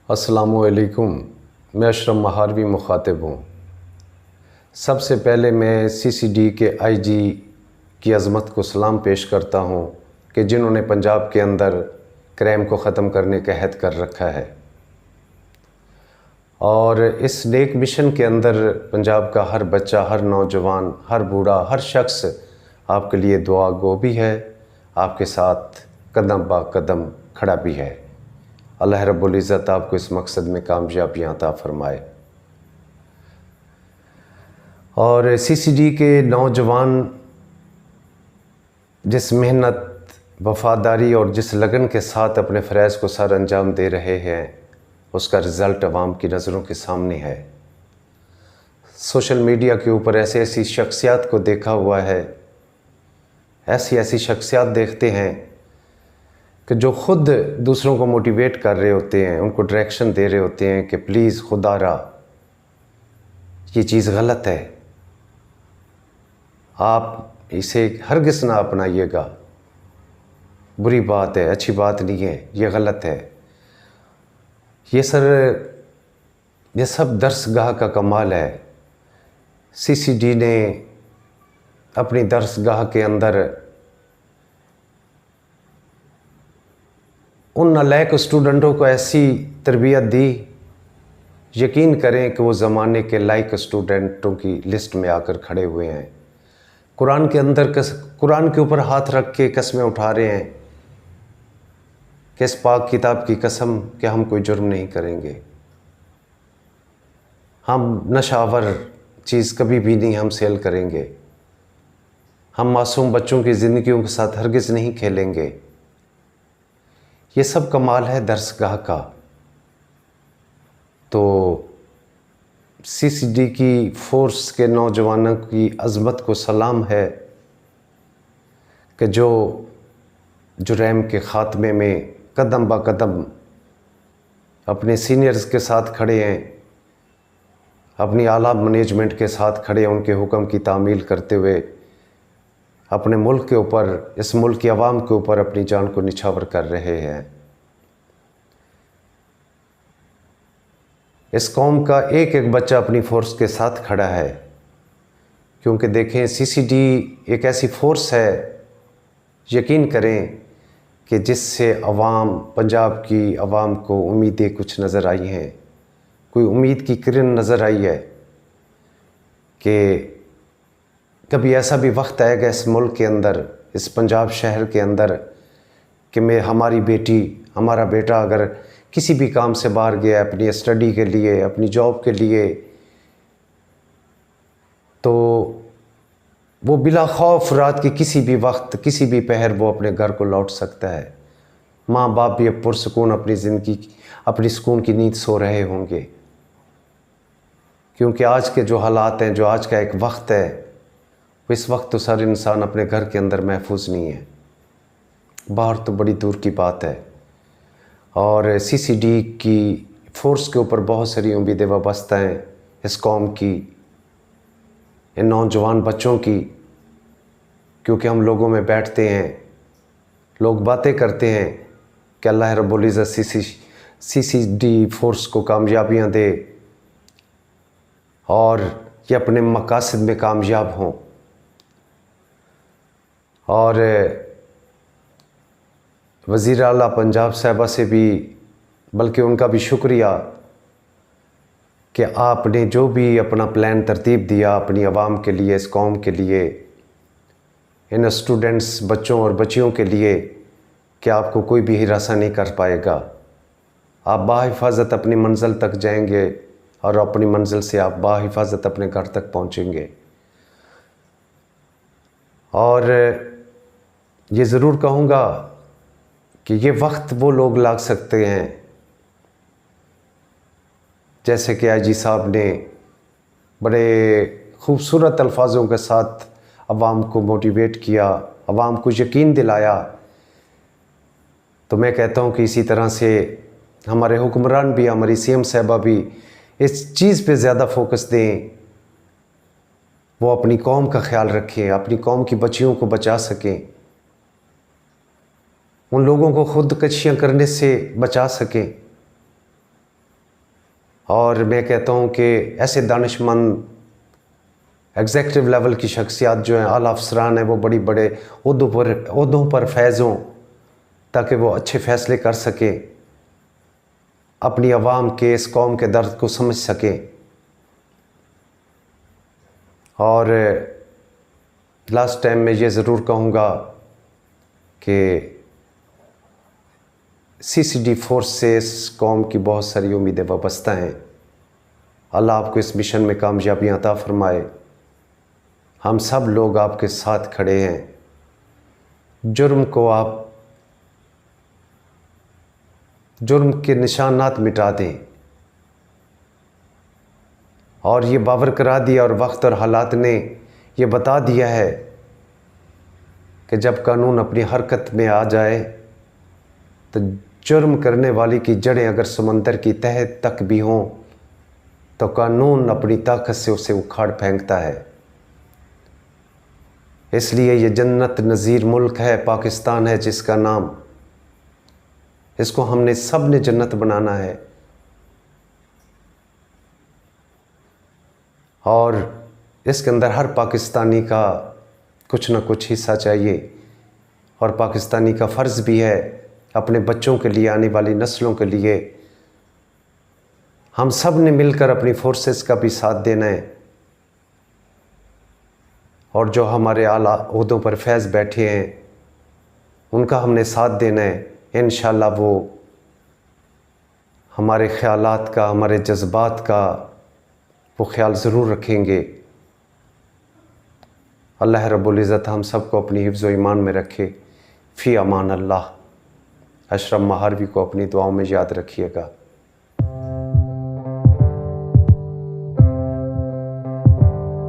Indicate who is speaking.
Speaker 1: अस्सलामुअलैकुम। मैं अशरफ महारवी मुखातिब हूँ। सबसे पहले मैं सीसीडी के आईजी की अज़मत को सलाम पेश करता हूँ कि जिन्होंने पंजाब के अंदर क्राइम को ख़त्म करने का अहद कर रखा है और इस नेक मिशन के अंदर पंजाब का हर बच्चा, हर नौजवान, हर बूढ़ा, हर शख्स आपके लिए दुआ गो भी है, आपके साथ कदम बा कदम खड़ा भी है। अल्लाह रब्बुल इज़्ज़त आपको इस मकसद में कामयाबी अता फ़रमाए। और सीसीडी के नौजवान जिस मेहनत, वफ़ादारी और जिस लगन के साथ अपने फ़रज़ को सर अंजाम दे रहे हैं, उसका रिज़ल्ट अवाम की नज़रों के सामने है। सोशल मीडिया के ऊपर ऐसी ऐसी शख्सियात को देखा हुआ है, ऐसी ऐसी शख्सियात देखते हैं कि जो ख़ुद दूसरों को मोटिवेट कर रहे होते हैं, उनको डायरेक्शन दे रहे होते हैं कि प्लीज़ खुदारा ये चीज़ गलत है, आप इसे हरगिज़ ना अपनाइएगा, बुरी बात है, अच्छी बात नहीं है, ये गलत है। ये सब दरसगाह का कमाल है। सीसीडी ने अपनी दरसगाह के अंदर उन नालायक स्टूडेंटों को ऐसी तरबियत दी, यकीन करें कि वो ज़माने के लायक स्टूडेंटों की लिस्ट में आकर खड़े हुए हैं। कुरान के ऊपर हाथ रख के कस्में उठा रहे हैं कि इस पाक किताब की कसम कि हम कोई जुर्म नहीं करेंगे, हम नशावर चीज़ कभी भी नहीं हम सेल करेंगे, हम मासूम बच्चों की ज़िंदगियों के साथ हरगिज़ नहीं खेलेंगे। ये सब कमाल है दरसगाह का। तो सीसीडी की फ़ोर्स के नौजवानों की अज़मत को सलाम है कि जो जुर्म के ख़ात्मे में कदम ब कदम अपने सीनियर्स के साथ खड़े हैं, अपनी आला मैनेजमेंट के साथ खड़े हैं, उनके हुक्म की तामील करते हुए अपने मुल्क के ऊपर, इस मुल्क की आवाम के ऊपर अपनी जान को निछावर कर रहे हैं। इस कौम का एक एक बच्चा अपनी फ़ोर्स के साथ खड़ा है, क्योंकि देखें सीसीडी एक ऐसी फ़ोर्स है, यकीन करें कि जिससे अवाम, पंजाब की आवाम को उम्मीदें कुछ नज़र आई हैं, कोई उम्मीद की किरण नज़र आई है कि कभी ऐसा भी वक्त आएगा इस मुल्क के अंदर, इस पंजाब शहर के अंदर कि हमारी बेटी, हमारा बेटा अगर किसी भी काम से बाहर गया अपनी स्टडी के लिए, अपनी जॉब के लिए, तो वो बिला खौफ रात के किसी भी वक्त, किसी भी पहर वो अपने घर को लौट सकता है। माँ बाप भी अब पुरसकून अपनी ज़िंदगी, अपनी सुकून की नींद सो रहे होंगे, क्योंकि आज के जो हालात हैं, जो आज का एक वक्त है, वो इस वक्त तो सारे इंसान अपने घर के अंदर महफूज नहीं है, बाहर तो बड़ी दूर की बात है। और सीसीडी की फ़ोर्स के ऊपर बहुत सारी उम्मीदें वाबस्ता हैं, इस कौम की, इन नौजवान बच्चों की, क्योंकि हम लोगों में बैठते हैं, लोग बातें करते हैं कि अल्लाह रब्बुल इज़्ज़त सीसीडी फ़ोर्स को कामयाबियाँ दे और ये अपने मकासद में कामयाब हों। और वज़ीर आला पंजाब साहिबा से भी, बल्कि उनका भी शुक्रिया कि आपने जो भी अपना प्लान तरतीब दिया अपनी आवाम के लिए, इस कौम के लिए, इन स्टूडेंट्स, बच्चों और बच्चियों के लिए, कि आपको कोई भी हिरासा नहीं कर पाएगा। आप बाहिफाजत अपनी मंजिल तक जाएंगे और अपनी मंजिल से आप बाहिफाजत अपने घर तक पहुंचेंगे। और ये ज़रूर कहूँगा कि ये वक्त वो लोग लाग सकते हैं, जैसे कि आईजी साहब ने बड़े ख़ूबसूरत अल्फाजों के साथ अवाम को मोटिवेट किया, अवाम को यकीन दिलाया। तो मैं कहता हूँ कि इसी तरह से हमारे हुक्मरान भी, हमारी सीएम साहिबा भी इस चीज़ पे ज़्यादा फोकस दें, वो अपनी कौम का ख्याल रखें, अपनी कौम की बच्चियों को बचा सकें, उन लोगों को खुदकशियाँ करने से बचा सकें। और मैं कहता हूँ कि ऐसे दानिशमंद एग्जेक्टिव लेवल की शख्सियात जो हैं, आला अफसरान हैं, वो बड़ी बड़े ओहदों पर फैज़ हों ताकि वो अच्छे फ़ैसले कर सकें, अपनी आवाम के, इस कौम के दर्द को समझ सकें। और लास्ट टाइम मैं ये ज़रूर कहूँगा कि CCD फोर्स से इस कौम की बहुत सारी उम्मीदें वाबस्ता हैं। अल्लाह आपको इस मिशन में कामयाबियाँ अता फरमाए। हम सब लोग आपके साथ खड़े हैं। जुर्म के निशानात मिटा दें और ये बावर करा दिया और वक्त और हालात ने ये बता दिया है कि जब कानून अपनी हरकत में आ जाए तो जुर्म करने वाली की जड़ें अगर समंदर की तह तक भी हों तो कानून अपनी ताकत से उसे उखाड़ फेंकता है। इसलिए ये जन्नत नज़ीर मुल्क है, पाकिस्तान है जिसका नाम, इसको हमने सब ने जन्नत बनाना है। और इसके अंदर हर पाकिस्तानी का कुछ ना कुछ हिस्सा चाहिए और पाकिस्तानी का फ़र्ज़ भी है अपने बच्चों के लिए, आने वाली नस्लों के लिए हम सब ने मिलकर अपनी फोर्सेस का भी साथ देना है। और जो हमारे आला ओहदों पर फैज़ बैठे हैं उनका हमने साथ देना है। इंशाअल्लाह वो हमारे ख़यालात का, हमारे जज्बात का वो ख्याल ज़रूर रखेंगे। अल्लाह रब्बुल इज़्ज़त हम सबको अपनी हिफ्ज़ व ईमान में रखे। फ़ी अमान अल्लाह। अशरफ महारवी को अपनी दुआओं में याद रखिएगा।